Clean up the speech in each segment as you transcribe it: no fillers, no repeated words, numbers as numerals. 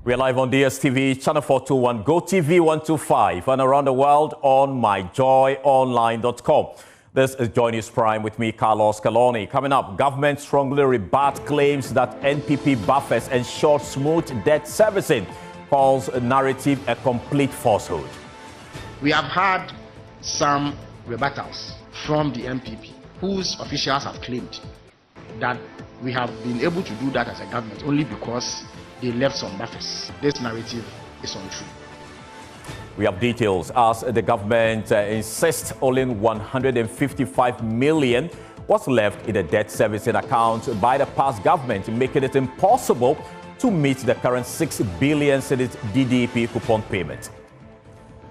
We're live on DSTV, channel 421, GoTV 125, and around the world on myjoyonline.com. This is Joy News Prime with me, Carlos Caloni. Coming up, government strongly rebut claims that NPP buffers ensure smooth debt servicing, calls narrative a complete falsehood. We have had some rebuttals from the NPP, whose officials have claimed that we have been able to do that as a government only because they left some buffers. This narrative is untrue. We have details as the government insists only 155 million was left in the debt servicing account by the past government, making it impossible to meet the current 6 billion cedis DDP coupon payment.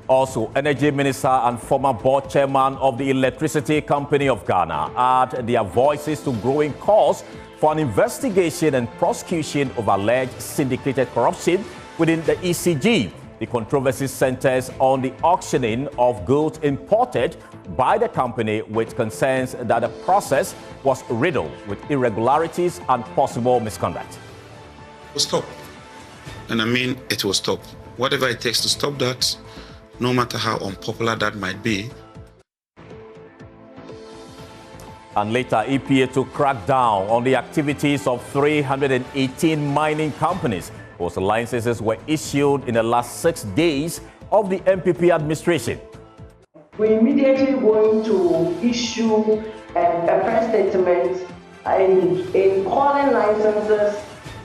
Also, Energy Minister and former board chairman of the Electricity Company of Ghana add their voices to growing calls for an investigation and prosecution of alleged syndicated corruption within the ECG. The controversy centers on the auctioning of goods imported by the company, with concerns that the process was riddled with irregularities and possible misconduct. It will stop. And I mean, it will stop. Whatever it takes to stop that, no matter how unpopular that might be. And later, EPA to crack down on the activities of 318 mining companies whose licenses were issued in the last 6 days of the NPP administration. We're immediately going to issue a press statement in calling licenses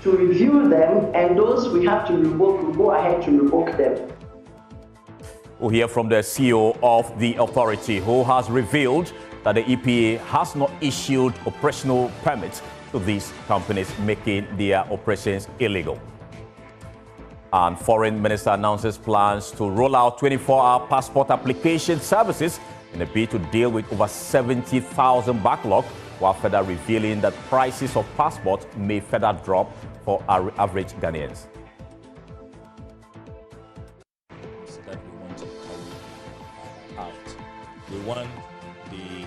to review them, and those we have to revoke, we'll go ahead to revoke them. We'll hear from the CEO of the authority, who has revealed that the EPA has not issued operational permits to these companies, making their operations illegal. And Foreign Minister announces plans to roll out 24-hour passport application services in a bid to deal with over 70,000 backlog, while further revealing that prices of passports may further drop for our average Ghanaians. That we want to carry out. We want the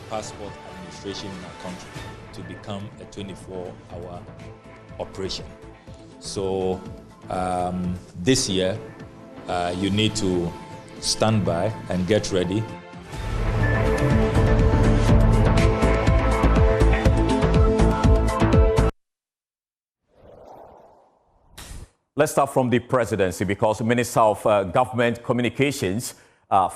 passport administration in our country to become a 24-hour operation. So this year, you need to stand by and get ready. Let's start from the presidency, because Minister of Government Communications,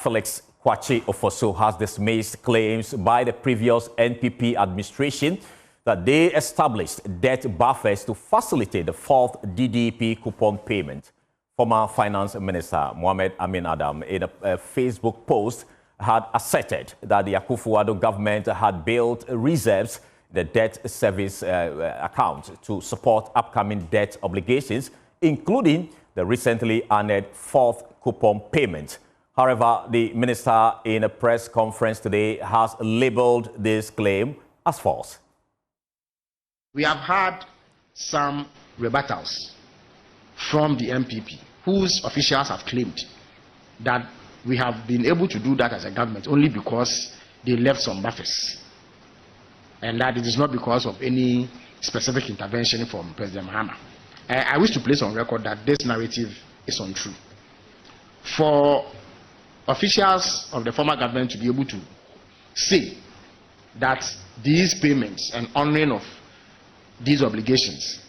Felix Kwakye Ofosu, has dismissed claims by the previous NPP administration that they established debt buffers to facilitate the fourth DDP coupon payment. Former Finance Minister Mohamed Amin Adam, in a Facebook post, had asserted that the Akufo-Addo government had built reserves in the debt service account to support upcoming debt obligations, including the recently honored fourth coupon payment. However, the minister, in a press conference today, has labeled this claim as false. We have had some rebuttals from the NPP, whose officials have claimed that we have been able to do that as a government only because they left some buffers, and that it is not because of any specific intervention from President Mahama. I wish to place on record that this narrative is untrue. For officials of the former government to be able to say that these payments and honoring of these obligations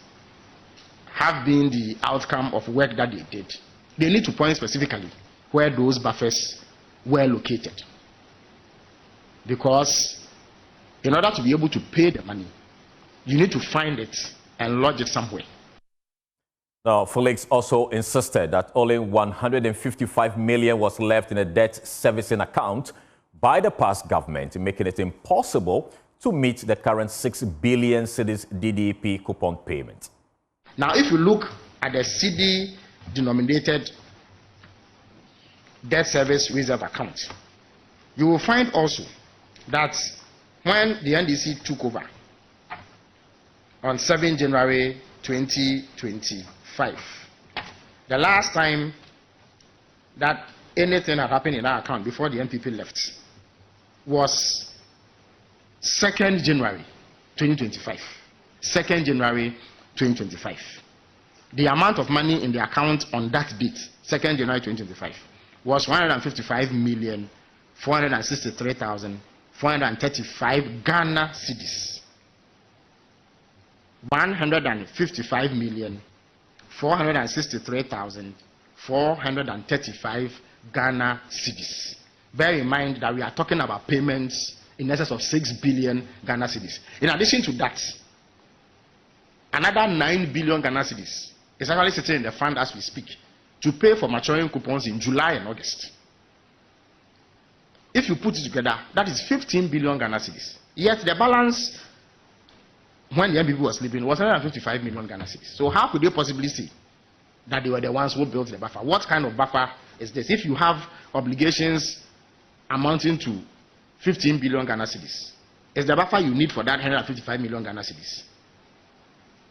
have been the outcome of work that they did, they need to point specifically where those buffers were located. Because in order to be able to pay the money, you need to find it and lodge it somewhere. Now, Felix also insisted that only 155 million was left in a debt servicing account by the past government, making it impossible to meet the current 6 billion cedis DDP coupon payment. Now, if you look at the CD-denominated debt service reserve account, you will find also that when the NDC took over on 7 January 2025, the last time that anything had happened in our account before the NPP left was 2nd January 2025. 2nd January 2025. the amount of money in the account on that date, 2nd January 2025, was 155,463,435 Ghana cedis. 155,463,435 Ghana cedis. Bear in mind that we are talking about payments in excess of 6 billion Ghana cedis. In addition to that, another 9 billion Ghana cedis is actually sitting in the fund as we speak to pay for maturing coupons in July and August. If you put it together, that is 15 billion Ghana cedis. Yet the balance when the NPP was sleeping was 155 million Ghana cedis. So how could they possibly say that they were the ones who built the buffer? What kind of buffer is this? If you have obligations amounting to 15 billion Ghana cedis, is the buffer you need for that 155 million Ghana cedis?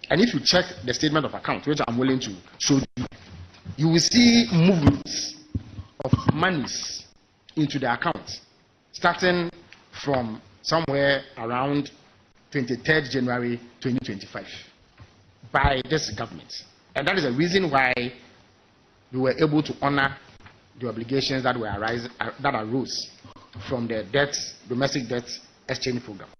And if you check the statement of account, which I'm willing to show you, you will see movements of monies into the account starting from somewhere around 23rd January 2025 by this government. And that is the reason why we were able to honor the obligations that arose from the domestic debt exchange program.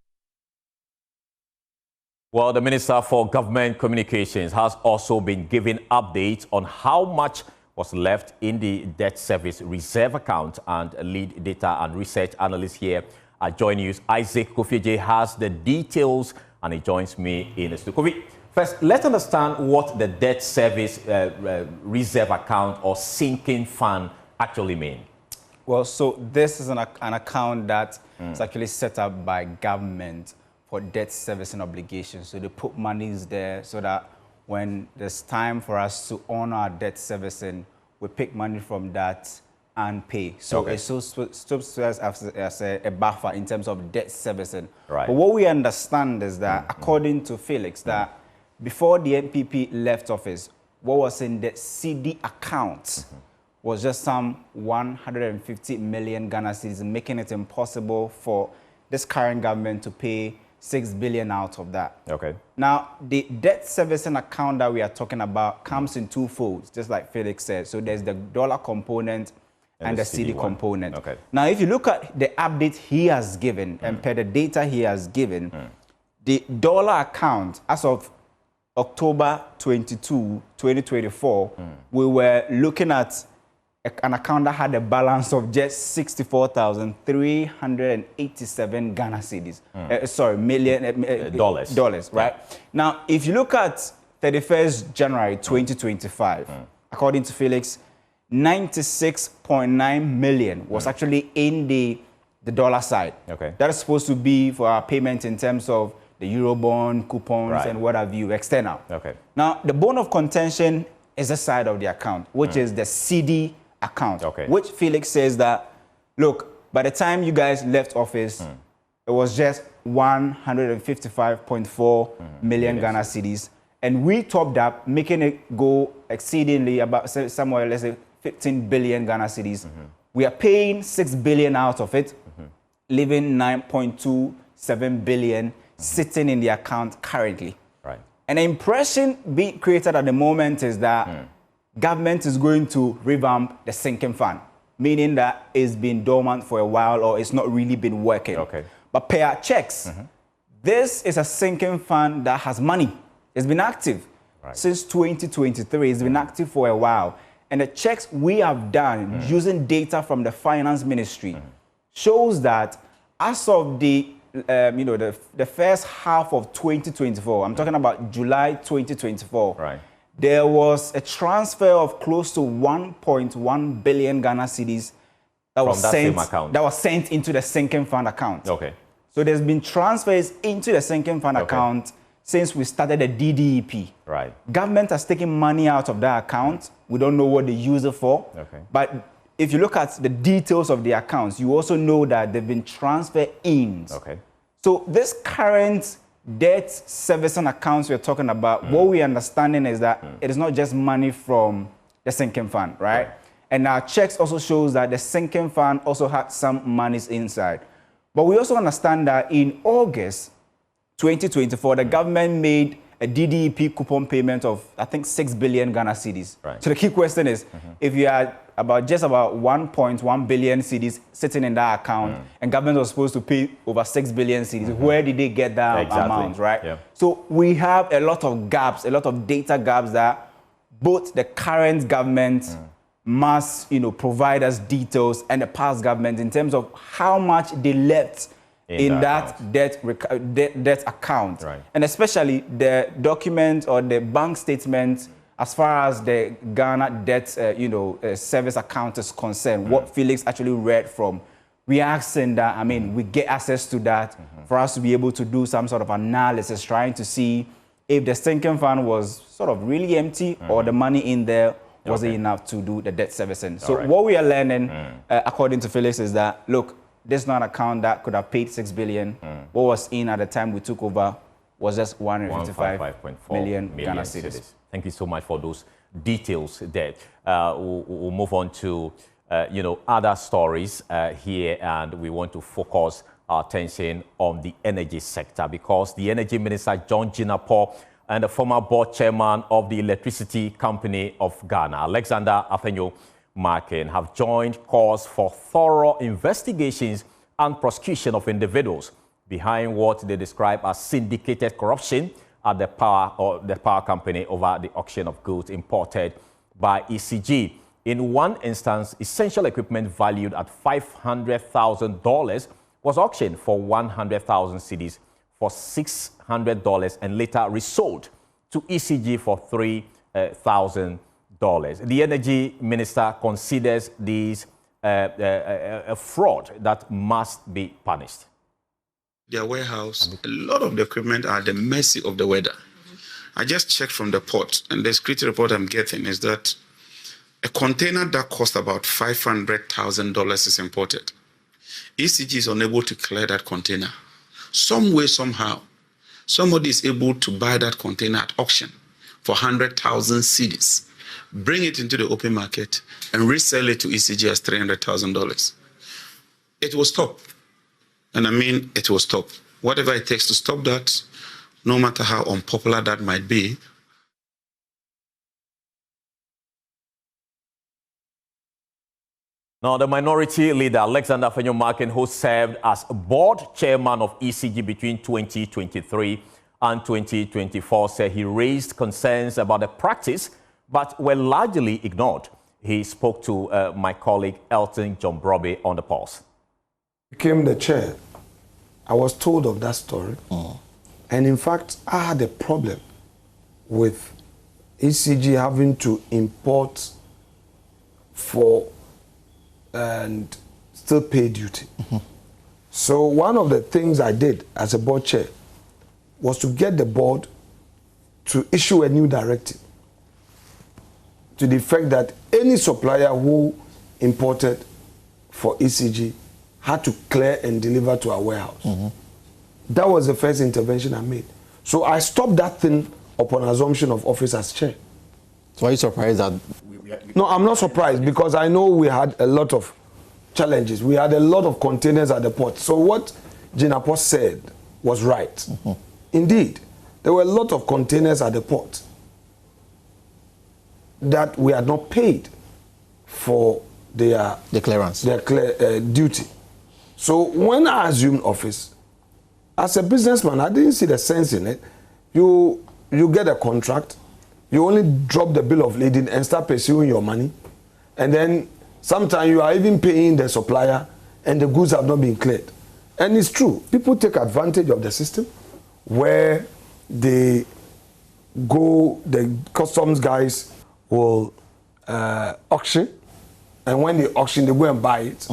Well, the Minister for Government Communications has also been giving updates on how much was left in the debt service reserve account, and lead data and research analyst here at Joy News, Isaac Kofieje, has the details, and he joins me in the studio. Kofi, first, let's understand what the debt service reserve account or sinking fund actually mean. Well, so this is an account that is actually set up by government for debt servicing obligations. So they put monies there so that when there's time for us to honor our debt servicing, we pick money from that and pay. So okay. It serves as a buffer in terms of debt servicing. Right. But what we understand is that, according to Felix, that before the NPP left office, what was in the CD account was just some 150 million Ghana cedis, making it impossible for this current government to pay 6 billion out of that. Okay. Now, the debt servicing account that we are talking about comes in two folds, just like Felix said. So there's the dollar component and the CD component. Okay. Now, if you look at the update he has given and per the data he has given, the dollar account as of October 22, 2024, we were looking at an account that had a balance of just 64,387 Ghana cedis. Dollars, right? Now, if you look at 31st January 2025, according to Felix, 96.9 million was actually in the dollar side. Okay. That is supposed to be for our payment in terms of the Eurobond, coupons, and what have you, external. Okay. Now, the bone of contention is the side of the account, which is the CD account, which Felix says that, look, by the time you guys left office, it was just 155.4 million Ghana cedis, and we topped up, making it go exceedingly about somewhere, let's say, 15 billion Ghana cedis. We are paying 6 billion out of it, leaving 9.27 billion sitting in the account currently. Right. And the impression being created at the moment is that government is going to revamp the sinking fund, meaning that it's been dormant for a while or it's not really been working. Okay. But per our checks, this is a sinking fund that has money. It's been active since 2023. It's been active for a while. And the checks we have done using data from the finance ministry shows that as of the the first half of 2024, I'm talking about July 2024, there was a transfer of close to 1.1 billion Ghana cedis that was sent into the sinking fund account. Okay. So there's been transfers into the sinking fund account since we started the DDEP. Right. Government has taken money out of that account. We don't know what they use it for. Okay. But if you look at the details of the accounts, you also know that they've been transferred in. Okay. So this current debt servicing accounts we're talking about, what we're understanding is that it is not just money from the sinking fund, right? And our checks also shows that the sinking fund also had some monies inside. But we also understand that in August 2024, the government made a DDEP coupon payment of, I think, 6 billion Ghana cedis. Right. So the key question is, if you had just about 1.1 billion cedis sitting in that account, and government was supposed to pay over 6 billion cedis, where did they get that amount, right? Yeah. So we have a lot of gaps, a lot of data gaps that both the current government must, provide us details, and the past government in terms of how much they left in that debt account. Right. And especially the document or the bank statement as far as the Ghana debt service account is concerned, what Felix actually read from. We are asking that, we get access to that for us to be able to do some sort of analysis, trying to see if the sinking fund was sort of really empty or the money in there wasn't enough to do the debt servicing. So what we are learning, according to Felix, is that, look, this is not an account that could have paid 6 billion. What was in at the time we took over was just 155 million Ghana cedis. Thank you so much for those details there. We'll move on to, other stories here, and we want to focus our attention on the energy sector, because the Energy Minister, John Jinapor, and the former board chairman of the Electricity Company of Ghana, Alexander Afenyo-Markin, have joined calls for thorough investigations and prosecution of individuals behind what they describe as syndicated corruption at the power company over the auction of goods imported by ECG. In one instance, essential equipment valued at $500,000 was auctioned for 100,000 cedis for $600 and later resold to ECG for $3,000. The Energy Minister considers these a fraud that must be punished. Their warehouse, a lot of the equipment are at the mercy of the weather. I just checked from the port, and the security report I'm getting is that a container that cost about $500,000 is imported. ECG is unable to clear that container. Some way, somehow, somebody is able to buy that container at auction for 100,000 cedis, bring it into the open market, and resell it to ECG as $300,000. It will stop. And it will stop. Whatever it takes to stop that, no matter how unpopular that might be. Now, the minority leader, Alexander Afenyo-Markin, who served as board chairman of ECG between 2023 and 2024, said he raised concerns about the practice, but were largely ignored. He spoke to my colleague Elton John Broby on the pulse. Became the chair, I was told of that story. And in fact, I had a problem with ECG having to import for and still pay duty. So one of the things I did as a board chair was to get the board to issue a new directive to the effect that any supplier who imported for ECG had to clear and deliver to our warehouse. That was the first intervention I made. So I stopped that thing upon assumption of office as chair. So are you surprised that... No, I'm not surprised, because I know we had a lot of challenges. We had a lot of containers at the port. So what Jinapor said was right. Indeed, there were a lot of containers at the port that we had not paid for their clearance, their duty. So when I assumed office, as a businessman, I didn't see the sense in it. You get a contract, you only drop the bill of lading and start pursuing your money, and then sometimes you are even paying the supplier and the goods have not been cleared. And it's true, people take advantage of the system where they go, the customs guys will auction, and when they auction, they go and buy it.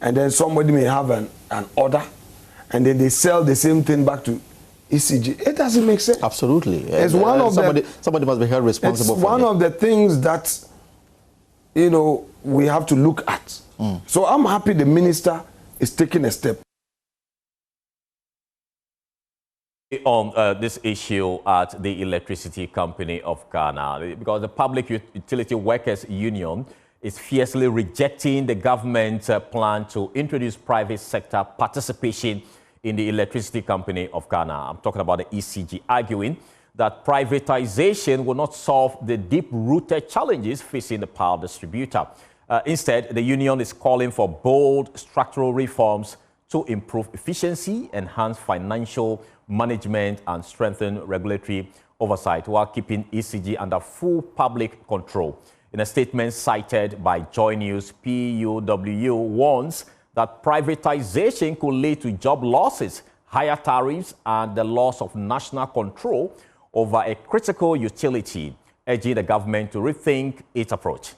And then somebody may have an order, and then they sell the same thing back to ECG. It doesn't make sense. Absolutely. It's one of somebody must be held responsible it's for one it. of the things that, we have to look at. So I'm happy the minister is taking a step. On this issue at the Electricity Company of Ghana, because the Public Utility Workers Union is fiercely rejecting the government's plan to introduce private sector participation in the Electricity Company of Ghana. I'm talking about the ECG, arguing that privatization will not solve the deep-rooted challenges facing the power distributor. Instead, the union is calling for bold structural reforms to improve efficiency, enhance financial management, and strengthen regulatory oversight while keeping ECG under full public control. In a statement cited by Joy News, PUWU warns that privatization could lead to job losses, higher tariffs, and the loss of national control over a critical utility, urging the government to rethink its approach.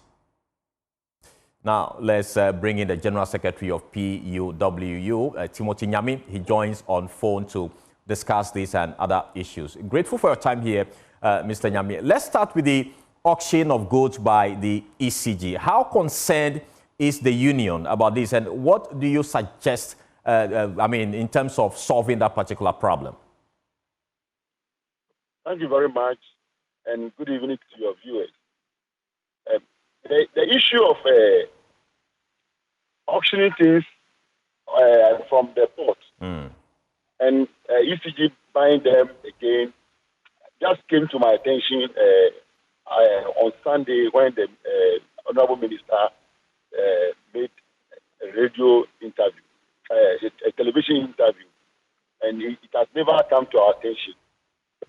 Now, let's bring in the General Secretary of PUWU, Timothy Nyami. He joins on phone to discuss this and other issues. Grateful for your time here, Mr. Nyami. Let's start with the auction of goods by the ECG. How concerned is the union about this, and what do you suggest, in terms of solving that particular problem? Thank you very much, and good evening to your viewers. The issue of auctioning things from the port and ECG buying them again just came to my attention on Sunday when the Honorable Minister made a radio interview, a television interview, and it has never come to our attention.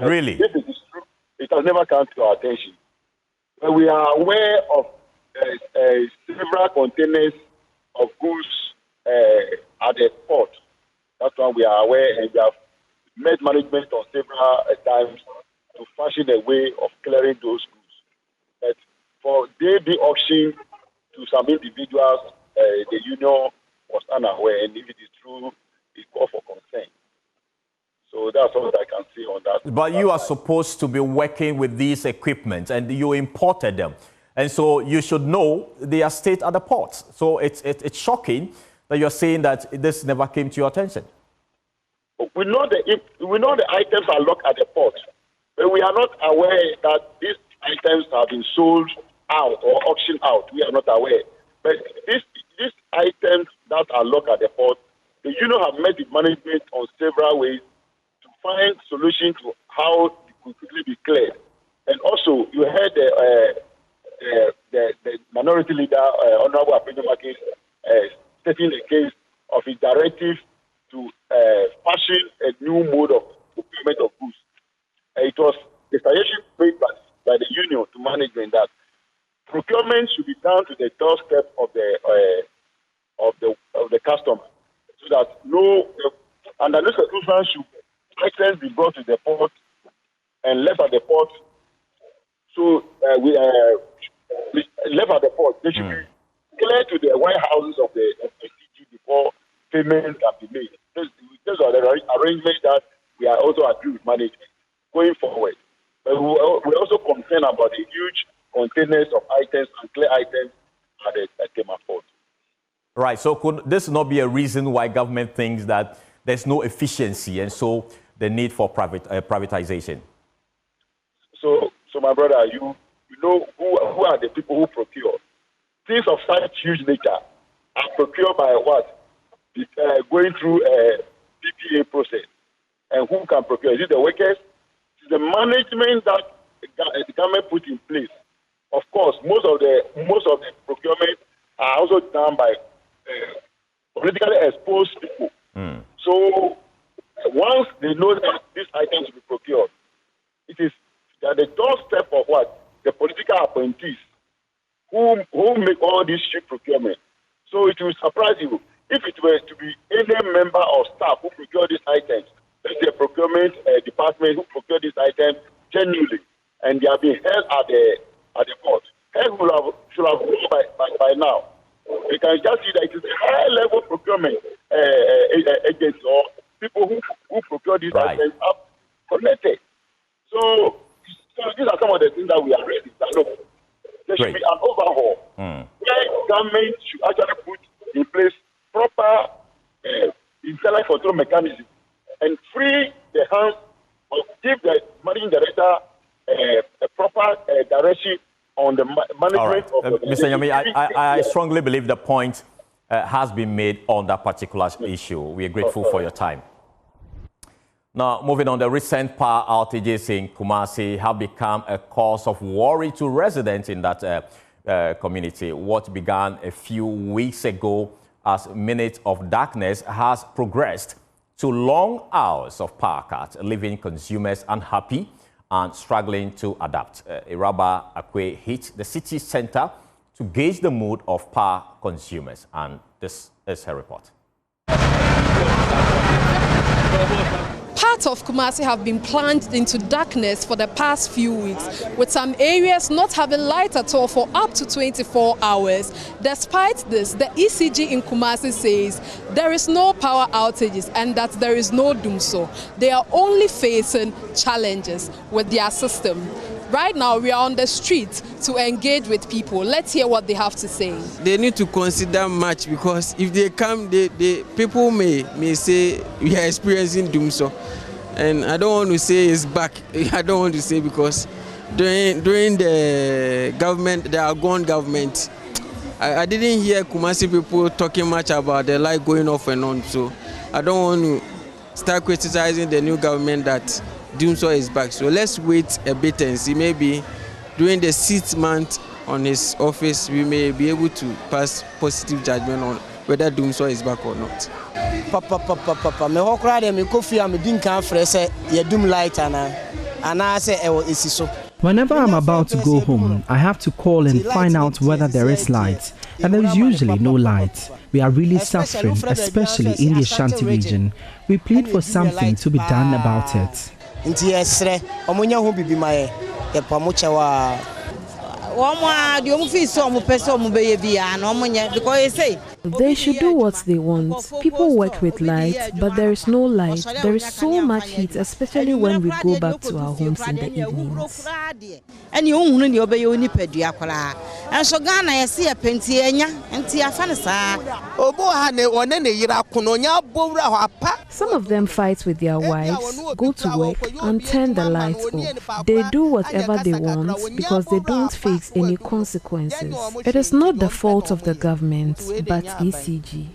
Really? If it is true, it has never come to our attention. But we are aware of several containers of goods at the port. That's why we are aware, and we have met management on several times to fashion a way of clearing those goods. But for they be auctioned to some individuals, the union was unaware, and if it is true, it calls for concern. So that's all I can say on that. But you are supposed to be working with these equipment, and you imported them. And so you should know they are stayed at the ports. So it's shocking that you're saying that this never came to your attention. We know the items are locked at the port, but we are not aware that these items have been sold out or auctioned out. We are not aware. But these items that are locked at the port, the union have met with management on several ways to find solutions to how it could quickly be cleared. And also, you heard the minority leader, Honorable Appenyamaki, stating the case of his directive to fashion a new mode of procurement of goods. It was the suggestion made by the union to management that procurement should be done to the doorstep of the customer, so that under no circumstance should items be brought to the port and left at the port. So we left at the port. They should be clear to the warehouses of the ECG before payment can be made. Those are the arrangements that we are also agreed with management going forward. But we're also concerned about the huge containers of items and clear items at Tema Port. Right. So could this not be a reason why government thinks that there's no efficiency and so the need for privatization? So my brother, you know who are the people who procure? Things of such huge nature are procured by what? Going through a PPA process. And who can procure? Is it the workers? It's the management that the government put in place. Of course, most of the procurement are also done by politically exposed people. So once they know that these items will be procured, it is at the doorstep of what? The political appointees who make all this cheap procurement. So it will surprise you if it were to be any member of staff who procure these items, let's say a procurement department who procure these items genuinely, and they have been held at the port. Held should have known by now. You can just see that it is a high-level procurement agents or people who procure these items are connected. So these are some of the things that we are ready to look. There should be an overhaul where government should actually put in place proper internal control mechanism and free the hands or give the managing director a proper direction on the management of the Mr. Nyami, I strongly believe the point has been made on that particular issue. We are grateful for your time. Now, moving on, the recent power outages in Kumasi have become a cause of worry to residents in that community. What began a few weeks ago as minutes of darkness has progressed to long hours of power cuts, leaving consumers unhappy and struggling to adapt. Iraba Akwe hit the city center to gauge the mood of power consumers, and this is her report. Parts of Kumasi have been plunged into darkness for the past few weeks, with some areas not having light at all for up to 24 hours. Despite this, the ECG in Kumasi says there is no power outages and that there is no doomso. They are only facing challenges with their system. Right now, we are on the street to engage with people. Let's hear what they have to say. They need to consider much, because if they come, people may say we are experiencing doomso. And I don't want to say it's back. I don't want to say, because during the government, the Argon government, I didn't hear Kumasi people talking much about the light going off and on. So I don't want to start criticizing the new government that doomso is back. So let's wait a bit and see. Maybe during the 6th month on his office, we may be able to pass positive judgment on whether doomso is back or not. Me hokra de me kofi am din kan frɛ sɛ yɛdum light ana sɛ ɛwɔ esi so. Whenever I'm about to go home, I have to call and find out whether there is light, and there is usually no light. We are really suffering, especially in the Ashanti region. We plead for something to be done about it. They should do what they want. People work with light, but there is no light. There is so much heat, especially when we go back to our homes in the evenings. Some of them fight with their wives, go to work and turn the lights off. They do whatever they want because they don't face any consequences. It is not the fault of the government, but ECG.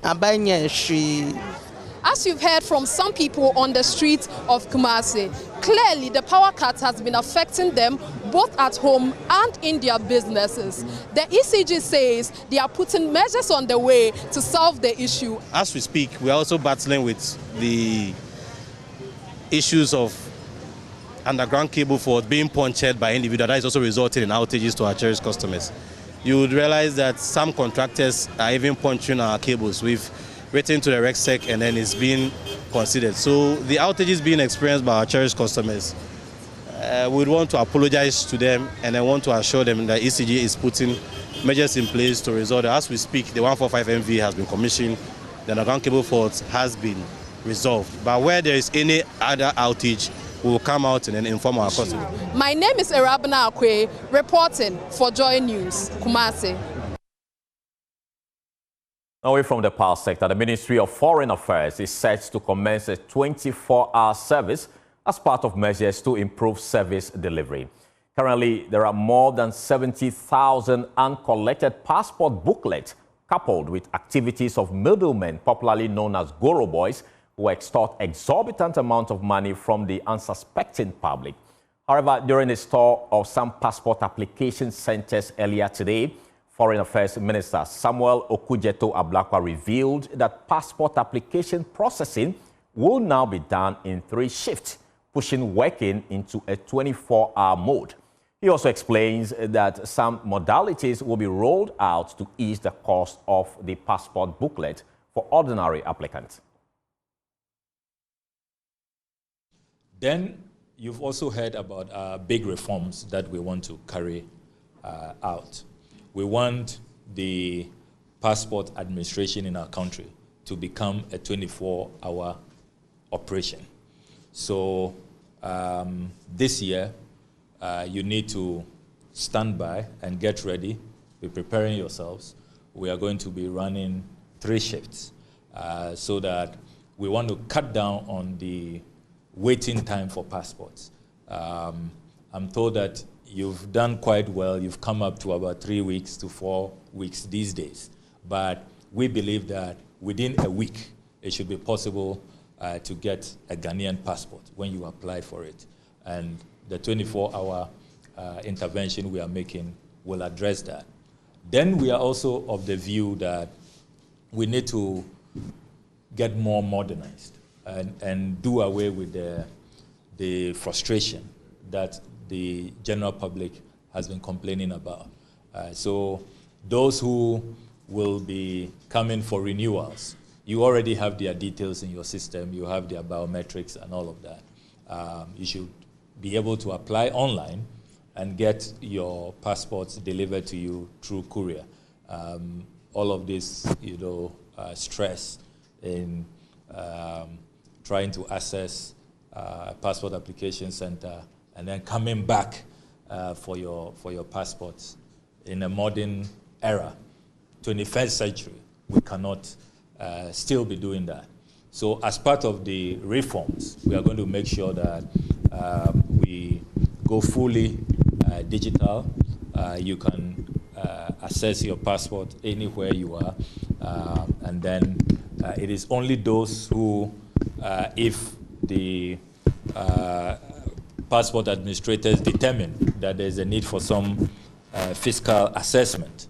As you've heard from some people on the streets of Kumasi, clearly the power cut has been affecting them both at home and in their businesses. The ECG says they are putting measures on the way to solve the issue. As we speak, we are also battling with the issues of underground cable faults being punctured by individuals. That is also resulting in outages to our cherished customers. You would realize that some contractors are even punching our cables. We've written to the RegSec and then it's being considered. So the outages being experienced by our cherished customers, we want to apologize to them and I want to assure them that ECG is putting measures in place to resolve it. As we speak, the 145 MV has been commissioned, the underground cable fault has been resolved. But where there is any other outage, we will come out and then inform our customers. My name is Iraba Akwe, reporting for Joy News, Kumasi. Away from the power sector, the Ministry of Foreign Affairs is set to commence a 24-hour service as part of measures to improve service delivery. Currently, there are more than 70,000 uncollected passport booklets coupled with activities of middlemen, popularly known as Goro boys, who extort exorbitant amounts of money from the unsuspecting public. However, during a tour of some passport application centers earlier today, Foreign Affairs Minister Samuel Okudzeto Ablakwa revealed that passport application processing will now be done in 3 shifts, pushing working into a 24-hour mode. He also explains that some modalities will be rolled out to ease the cost of the passport booklet for ordinary applicants. Then you've also heard about big reforms that we want to carry out. We want the passport administration in our country to become a 24-hour operation. So this year, you need to stand by and get ready, be preparing yourselves. We are going to be running 3 shifts so that we want to cut down on the waiting time for passports. I'm told that you've done quite well. You've come up to about 3 weeks to 4 weeks these days. But we believe that within a week, it should be possible to get a Ghanaian passport when you apply for it. And the 24-hour intervention we are making will address that. Then we are also of the view that we need to get more modernized and do away with the frustration that the general public has been complaining about. So those who will be coming for renewals, you already have their details in your system, you have their biometrics and all of that. You should be able to apply online and get your passports delivered to you through courier. All of this, stress in trying to access a passport application center and then coming back for your passports in a modern era, 21st century, we cannot still be doing that. So as part of the reforms, we are going to make sure that we go fully digital. You can access your passport anywhere you are. And then it is only those who, if the passport administrators determine that there's a need for some fiscal assessment,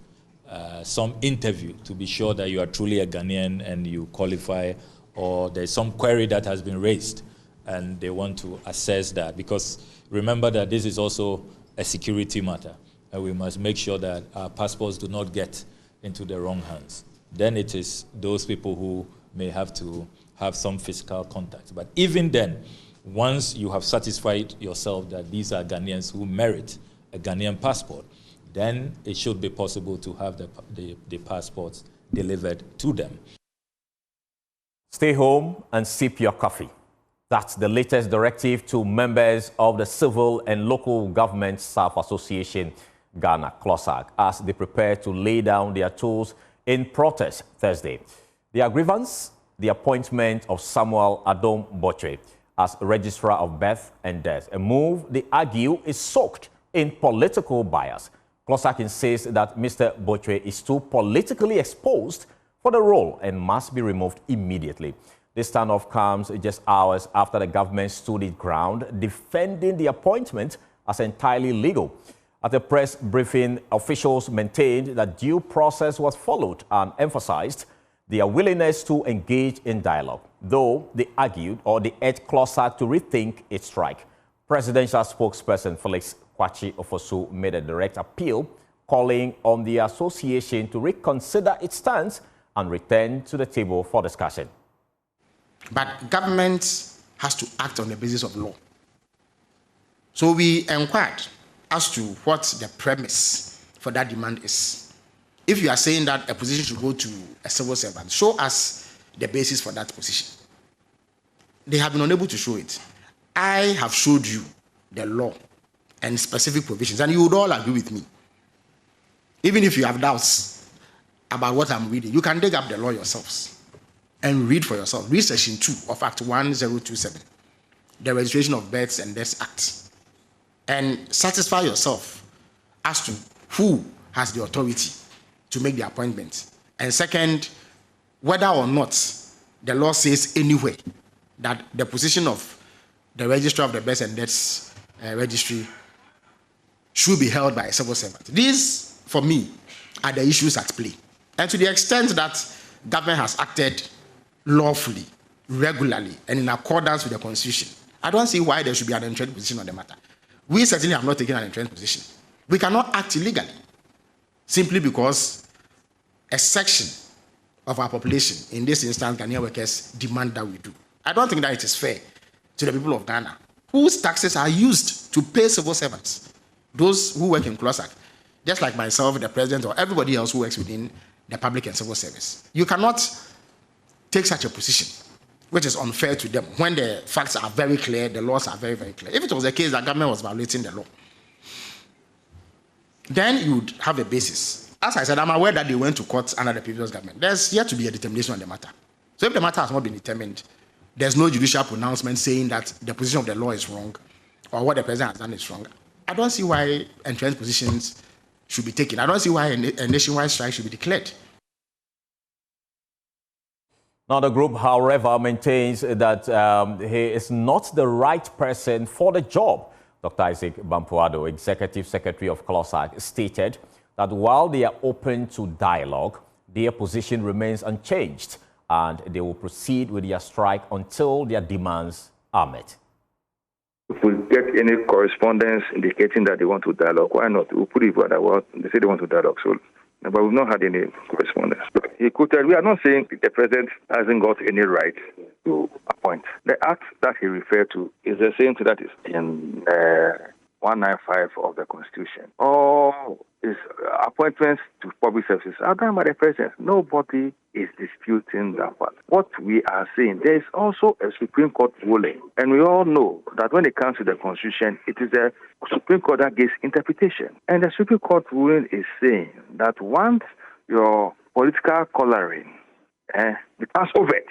some interview to be sure that you are truly a Ghanaian and you qualify, or there's some query that has been raised and they want to assess that. Because remember that this is also a security matter, and we must make sure that our passports do not get into the wrong hands. Then it is those people who may have to have some physical contact. But even then, once you have satisfied yourself that these are Ghanaians who merit a Ghanaian passport, then it should be possible to have the passports delivered to them. Stay home and sip your coffee. That's the latest directive to members of the Civil and Local Government Staff Association, Ghana, CLOSAG, as they prepare to lay down their tools in protest Thursday. Their grievance, the appointment of Samuel Adom Botre as Registrar of Birth and Death, a move they argue is soaked in political bias. CLOSAG insists that Mr. Botre is too politically exposed for the role and must be removed immediately. This standoff comes just hours after the government stood its ground, defending the appointment as entirely legal. At a press briefing, officials maintained that due process was followed and emphasized their willingness to engage in dialogue, though they argued or they urged CLOSAG to rethink its strike. Presidential spokesperson Felix Kwakye Ofosu made a direct appeal, calling on the association to reconsider its stance and return to the table for discussion. But government has to act on the basis of law. So we inquired as to what the premise for that demand is. If you are saying that a position should go to a civil servant, show us the basis for that position. They have been unable to show it. I have showed you the law and specific provisions, and you would all agree with me. Even if you have doubts about what I'm reading, you can dig up the law yourselves and read for yourself. Read section 2 of Act 1027, the Registration of Births and Deaths Act, and satisfy yourself as to who has the authority to make the appointment. And second, whether or not the law says anywhere that the position of the Registrar of the Births and Deaths Registry should be held by a civil servant. These, for me, are the issues at play. And to the extent that government has acted lawfully, regularly, and in accordance with the Constitution, I don't see why there should be an entrenched position on the matter. We certainly have not taken an entrenched position. We cannot act illegally simply because a section of our population, in this instance Ghanaian workers, demand that we do. I don't think that it is fair to the people of Ghana, whose taxes are used to pay civil servants, those who work in CLOSAG, just like myself, the president, or everybody else who works within the public and civil service. You cannot take such a position, which is unfair to them, when the facts are very clear, the laws are very, very clear. If it was the case that government was violating the law, then you would have a basis. As I said, I'm aware that they went to court under the previous government. There's yet to be a determination on the matter. So if the matter has not been determined, there's no judicial pronouncement saying that the position of the law is wrong or what the president has done is wrong. I don't see why entrenched positions should be taken. I don't see why a nationwide strike should be declared. Now, the group, however, maintains that he is not the right person for the job. Dr. Isaac Bampuado, Executive Secretary of CLOSAC, stated that while they are open to dialogue, their position remains unchanged and they will proceed with their strike until their demands are met. If we get any correspondence indicating that they want to dialogue, why not? We'll put it where they say they want to dialogue. So, but we've not had any correspondence. He quoted, we are not saying the president hasn't got any right to appoint. The act that he referred to is the same thing that is in 195 of the Constitution. All his appointments to public services are done by the president. Nobody is disputing that part. What we are saying, there is also a Supreme Court ruling. And we all know that when it comes to the Constitution, it is the Supreme Court that gives interpretation. And the Supreme Court ruling is saying that once your political coloring becomes overt,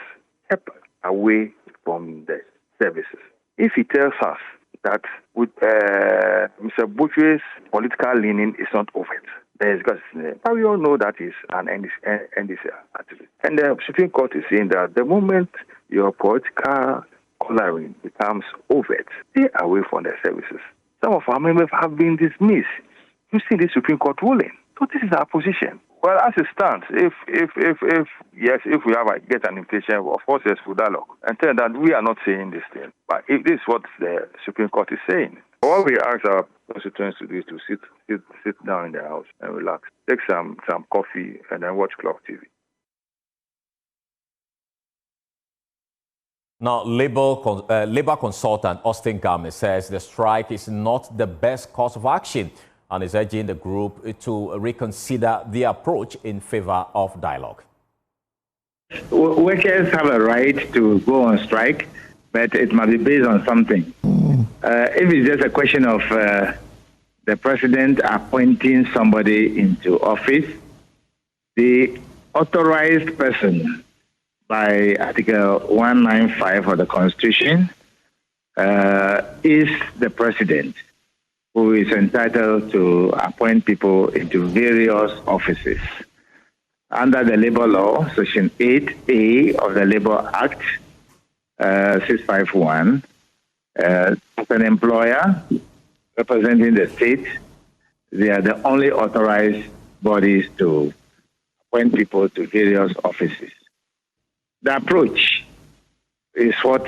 step away from the services. If he tells us that with Mr. Butcher's political leaning is not overt, but we all know that is an NDC activity. And the Supreme Court is saying that the moment your political coloring becomes overt, stay away from the services. Some of our members have been dismissed. You see the Supreme Court ruling. So this is our position. Well, as it stands, if we get an invitation, of course, there's full dialogue. And tell that we are not saying this thing. But if this is what the Supreme Court is saying, all we ask our constituents to do is to sit down in their house and relax, take some coffee, and then watch Clock TV. Now, Labour consultant Austin Garment says the strike is not the best course of action and is urging the group to reconsider their approach in favor of dialogue. Workers have a right to go on strike, but it must be based on something. If it's just a question of the president appointing somebody into office, the authorized person by Article 195 of the Constitution is the president, who is entitled to appoint people into various offices. Under the Labour Law, Section 8A of the Labour Act 651, as an employer representing the state, they are the only authorized bodies to appoint people to various offices. The approach is what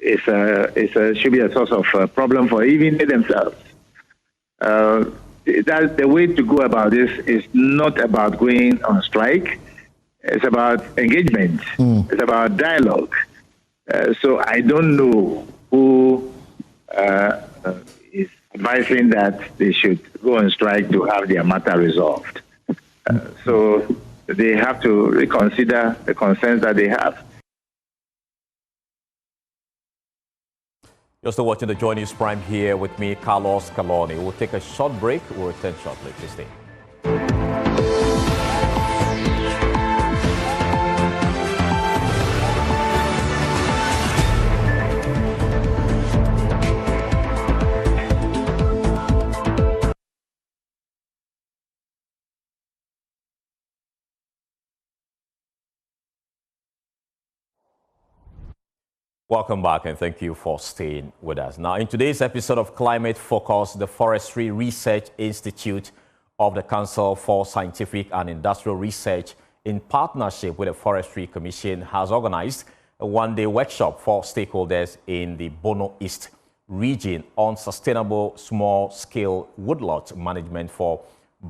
should be a source of problem for even themselves. That the way to go about this is not about going on strike. It's about engagement. It's about dialogue. So I don't know who is advising that they should go on strike to have their matter resolved. So they have to reconsider the concerns that they have. You're still watching the Joy News Prime here with me, Carlos Caloni. We'll take a short break. We'll return shortly. Please stay. Welcome back and thank you for staying with us. Now, in today's episode of Climate Focus, the Forestry Research Institute of the Council for Scientific and Industrial Research, in partnership with the Forestry Commission, has organized a one-day workshop for stakeholders in the Bono East region on sustainable small-scale woodlot management for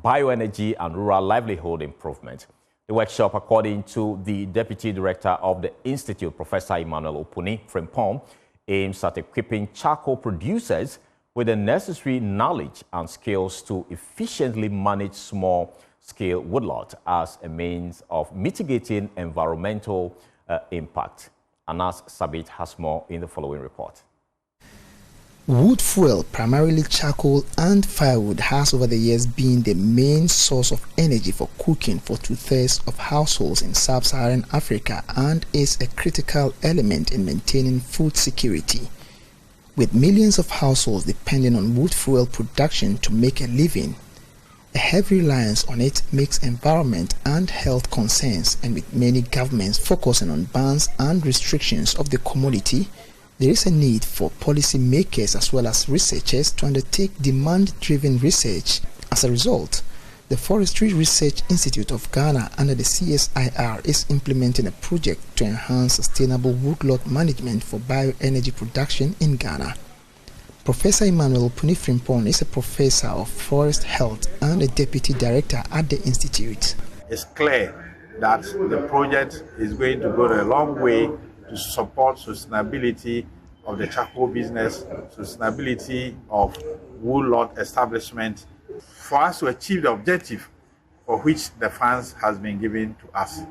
bioenergy and rural livelihood improvement. The workshop, according to the Deputy Director of the Institute, Professor Emmanuel Opuni Frimpong, aims at equipping charcoal producers with the necessary knowledge and skills to efficiently manage small-scale woodlot as a means of mitigating environmental impact. Anas Sabit has more in the following report. Wood fuel, primarily charcoal and firewood, has over the years been the main source of energy for cooking for 2/3 of households in sub-Saharan Africa and is a critical element in maintaining food security. With millions of households depending on wood fuel production to make a living, A heavy reliance on it makes environment and health concerns, and with many governments focusing on bans and restrictions of the commodity, there is a need for policymakers as well as researchers to undertake demand-driven research. As a result, the Forestry Research Institute of Ghana under the CSIR is implementing a project to enhance sustainable woodlot management for bioenergy production in Ghana. Professor Emmanuel Punifrimpong is a professor of forest health and a deputy director at the institute. It's clear that the project is going to go a long way to support sustainability of the charcoal business, sustainability of woodlot establishment, for us to achieve the objective for which the funds has been given to us.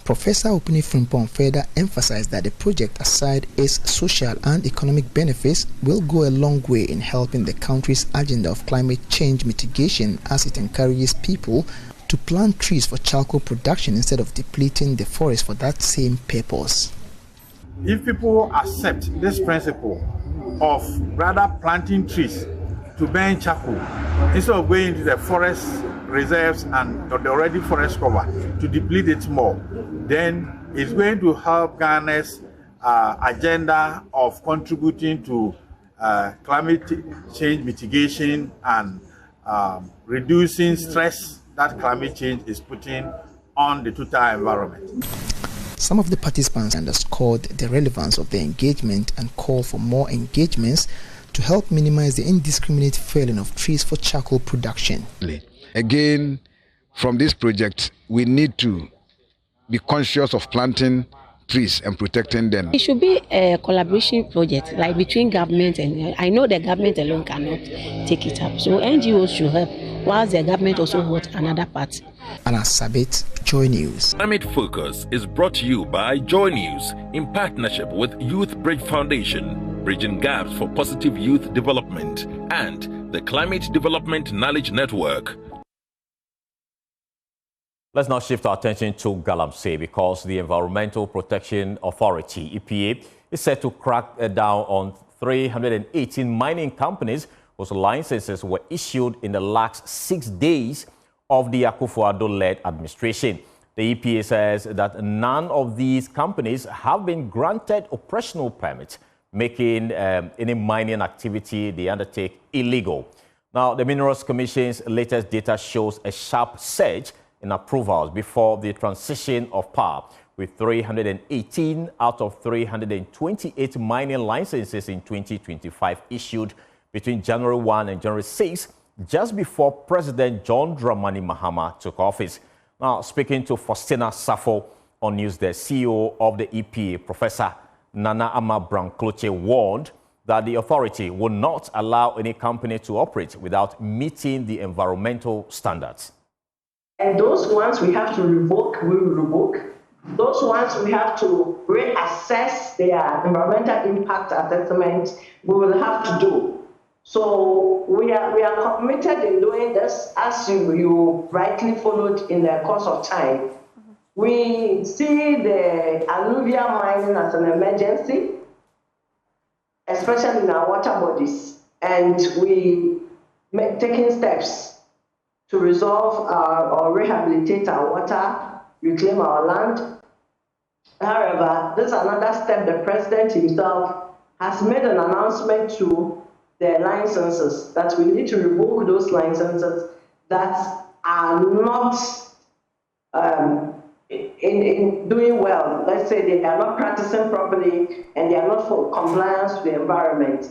Professor Punifrimpong further emphasized that the project, aside its social and economic benefits, will go a long way in helping the country's agenda of climate change mitigation, as it encourages people to plant trees for charcoal production instead of depleting the forest for that same purpose. If people accept this principle of rather planting trees to burn charcoal instead of going into the forest reserves and the already forest cover to deplete it more, then it's going to help Ghana's agenda of contributing to climate change mitigation and reducing stress that climate change is putting on the total environment. Some of the participants underscored the relevance of the engagement and called for more engagements to help minimize the indiscriminate felling of trees for charcoal production. Again, from this project, we need to be conscious of planting trees and protecting them. It should be a collaboration project, like between government and I know the government alone cannot take it up. So NGOs should help, whilst the government also holds another part. Anna Sabit, Joy News. Climate Focus is brought to you by Joy News in partnership with Youth Bridge Foundation, Bridging Gaps for Positive Youth Development, and the Climate Development Knowledge Network. Let's now shift our attention to Galamsey, because the Environmental Protection Authority, EPA, is set to crack down on 318 mining companies whose licenses were issued in the last 6 days of the Akufo-Addo-led administration. The EPA says that none of these companies have been granted operational permits, making any mining activity they undertake illegal. Now, the Minerals Commission's latest data shows a sharp surge in approvals before the transition of power, with 318 out of 328 mining licenses in 2025 issued between January 1 and January 6, just before President John Dramani Mahama took office. Now, speaking to Faustina Safo on News, the CEO of the EPA, Professor Nana Ama Brancloche, warned that the authority will not allow any company to operate without meeting the environmental standards. And those ones we have to revoke, we will revoke. Those ones we have to reassess their environmental impact assessment, we will have to do. So we are committed in doing this, as you rightly followed in the course of time. We see the alluvial mining as an emergency, especially in our water bodies, and we taking steps to resolve or rehabilitate our water, reclaim our land. However, this is another step the president himself has made an announcement to the licenses that we need to revoke those licenses that are not in doing well. Let's say they are not practicing properly and they are not for compliance with the environment.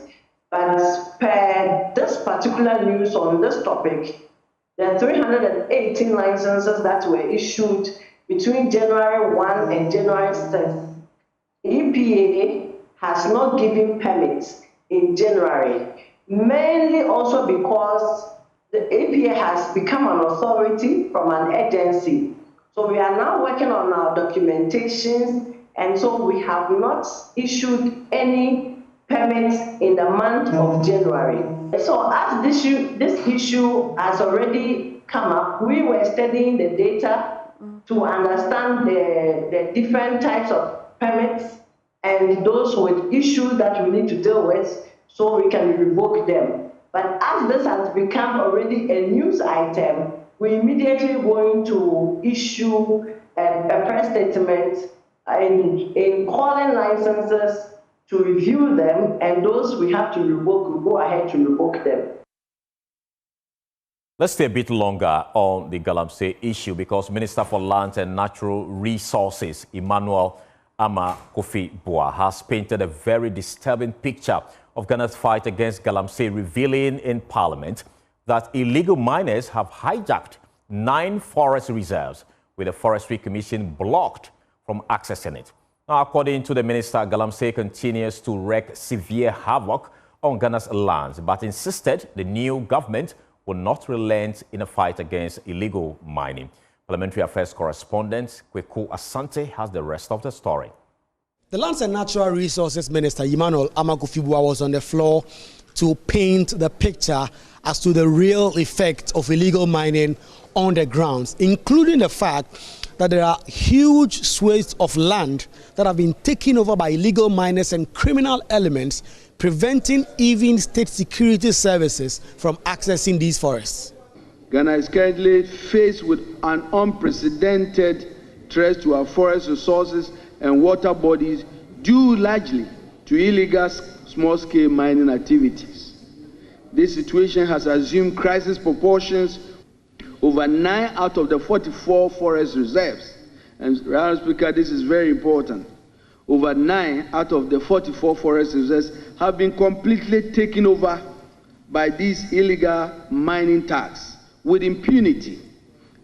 But per this particular news on this topic, there are 318 licenses that were issued between January 1 and January 6. EPA has not given permits in January, mainly also because the EPA has become an authority from an agency. So we are now working on our documentation, and so we have not issued any permits in the month of January. So as this issue has already come up, we were studying the data to understand the different types of permits and those with issues that we need to deal with so we can revoke them. But as this has become already a news item, We're immediately going to issue a press statement in calling licenses to review them, and those we have to revoke, we go ahead to revoke them. Let's stay a bit longer on the Galamsey issue because Minister for Land and Natural Resources, Emmanuel Ama Kofi-Boah, has painted a very disturbing picture of Ghana's fight against Galamsey, revealing in Parliament that illegal miners have hijacked 9 forest reserves, with the Forestry Commission blocked from accessing it. Now, according to the minister, Galamsey continues to wreak severe havoc on Ghana's lands, but insisted the new government will not relent in a fight against illegal mining. Parliamentary Affairs correspondent Kweku Asante has the rest of the story. The Lands and Natural Resources Minister, Emmanuel Ama Kofi-Boah, was on the floor to paint the picture as to the real effect of illegal mining on the grounds, including the fact that there are huge swathes of land that have been taken over by illegal miners and criminal elements, preventing even state security services from accessing these forests. Ghana is currently faced with an unprecedented threat to our forest resources and water bodies due largely to illegal small-scale mining activities. This situation has assumed crisis proportions over 9 out of the 44 forest reserves. And, Madam Speaker, this is very important. Over 9 out of the 44 forest reserves have been completely taken over by these illegal mining tasks with impunity.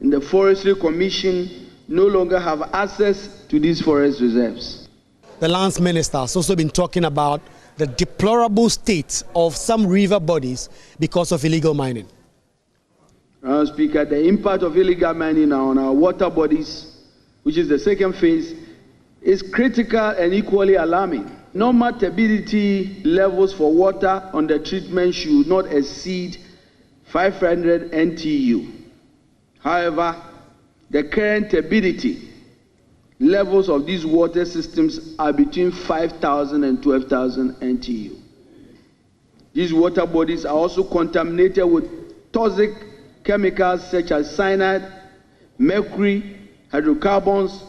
And the Forestry Commission no longer have access to these forest reserves. The Lands Minister has also been talking about the deplorable state of some river bodies because of illegal mining. Madam Speaker, the impact of illegal mining on our water bodies, which is the second phase, is critical and equally alarming. Normal turbidity levels for water under treatment should not exceed 500 NTU. However, the current turbidity levels of these water systems are between 5,000 and 12,000 NTU. These water bodies are also contaminated with toxic chemicals such as cyanide, mercury, hydrocarbons,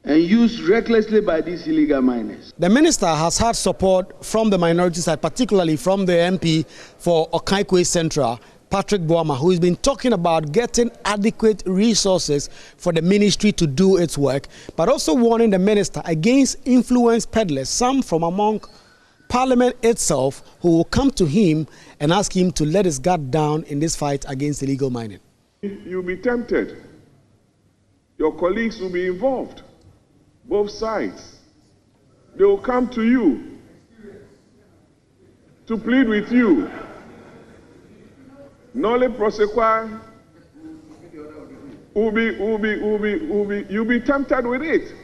and used recklessly by these illegal miners. The minister has had support from the minority side, particularly from the MP for Okaikwe Central, Patrick Boama, who has been talking about getting adequate resources for the ministry to do its work, but also warning the minister against influence peddlers, some from among Parliament itself, who will come to him and ask him to let his guard down in this fight against illegal mining. You'll be tempted. Your colleagues will be involved. Both sides. They will come to you to plead with you. Noli prosequi, you'll be tempted with it.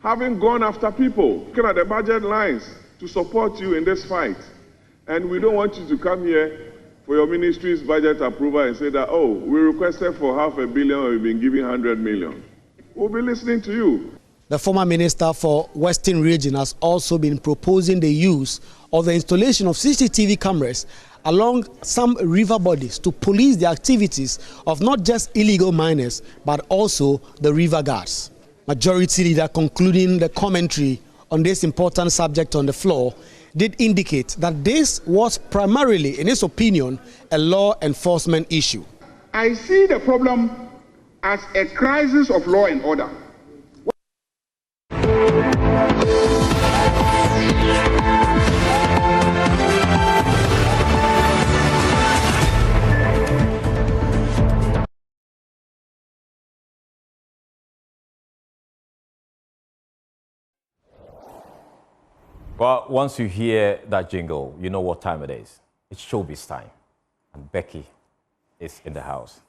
Having gone after people, looking at the budget lines to support you in this fight. And we don't want you to come here for your ministry's budget approval and say that, oh, we requested for $500 million, we've been giving 100 million. We'll be listening to you. The former minister for Western Region has also been proposing the use of the installation of CCTV cameras along some river bodies to police the activities of not just illegal miners, but also the river guards. Majority Leader, concluding the commentary on this important subject on the floor, did indicate that this was primarily, in his opinion, a law enforcement issue. I see the problem as a crisis of law and order. Well, once you hear that jingle, you know what time it is. It's showbiz time. And Becky is in the house.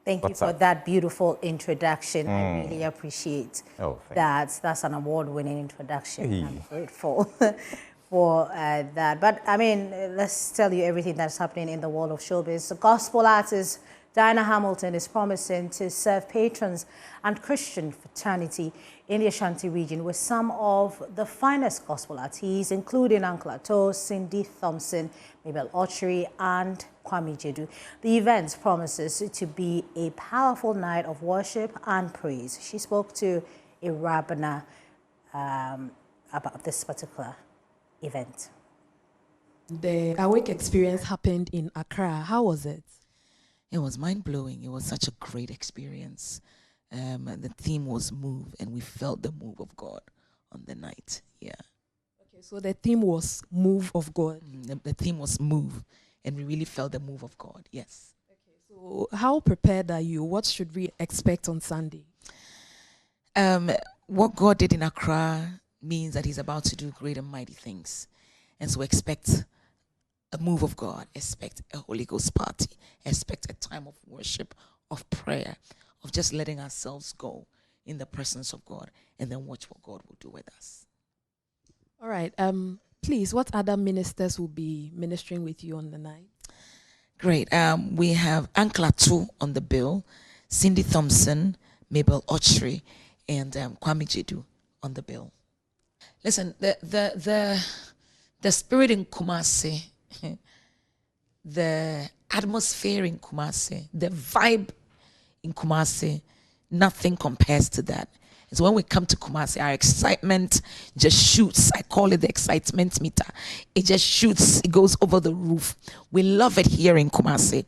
Thank you for that beautiful introduction. I really appreciate that. That's an award-winning introduction. Hey. I'm grateful for that. But, I mean, let's tell you everything that's happening in the world of showbiz. The gospel artist Diana Hamilton is promising to serve patrons and Christian fraternity in the Ashanti region with some of the finest gospel artists, including Uncle Ato, Cindy Thompson, Mabel Autry, and Kwame Jedu. The event promises to be a powerful night of worship and praise. She spoke to Irabana about this particular event. The Awake experience happened in Accra. How was it? It was mind-blowing. It was such a great experience. The theme was move, and we felt the move of God on the night. Yeah. Okay, so the theme was move of God. The theme was move, and we really felt the move of God. Yes. Okay, so how prepared are you? What should we expect on Sunday? What God did in Accra means that He's about to do great and mighty things, and so expect a move of God. Expect a Holy Ghost party. Expect a time of worship, of prayer, of just letting ourselves go in the presence of God, and then watch what God will do with us. All right. Please, what other ministers will be ministering with you on the night? Great. We have Ankla 2 on the bill, Cindy Thompson, Mabel Ochre, and Kwame Jedu on the bill. Listen, the spirit in Kumasi, the atmosphere in Kumasi, the vibe in Kumasi, nothing compares to that. And so when we come to Kumasi, our excitement just shoots. I call it the excitement meter. It just shoots. It goes over the roof. We love it here in Kumasi.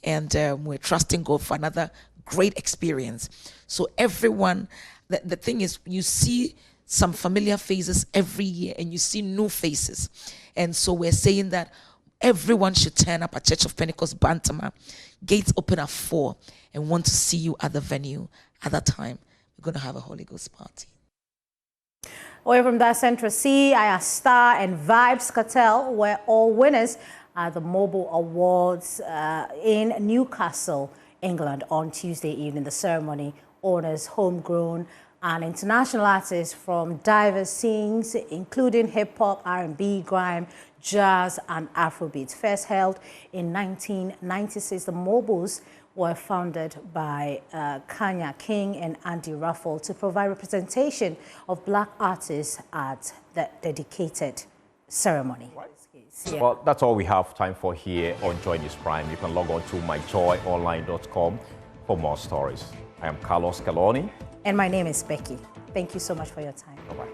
And we're trusting God for another great experience. So everyone, the thing is, you see some familiar faces every year and you see new faces. And so we're saying that everyone should turn up at Church of Pentecost, Bantama. Gates open at 4 and want to see you at the venue at that time. We're going to have a Holy Ghost party. Away from that, Central C, Aya Star and Vibes Cartel were all winners at the Mobile Awards in Newcastle, England on Tuesday evening. The ceremony honors homegrown and international artists from diverse scenes, including hip-hop, R&B, grime, jazz, and Afrobeat. First held in 1996, the Mobiles were founded by Kanya King and Andy Ruffle to provide representation of Black artists at the dedicated ceremony. Yeah. Well, that's all we have time for here on Joy News Prime. You can log on to myjoyonline.com for more stories. I am Carlos Caloni. And my name is Becky. Thank you so much for your time. Bye-bye.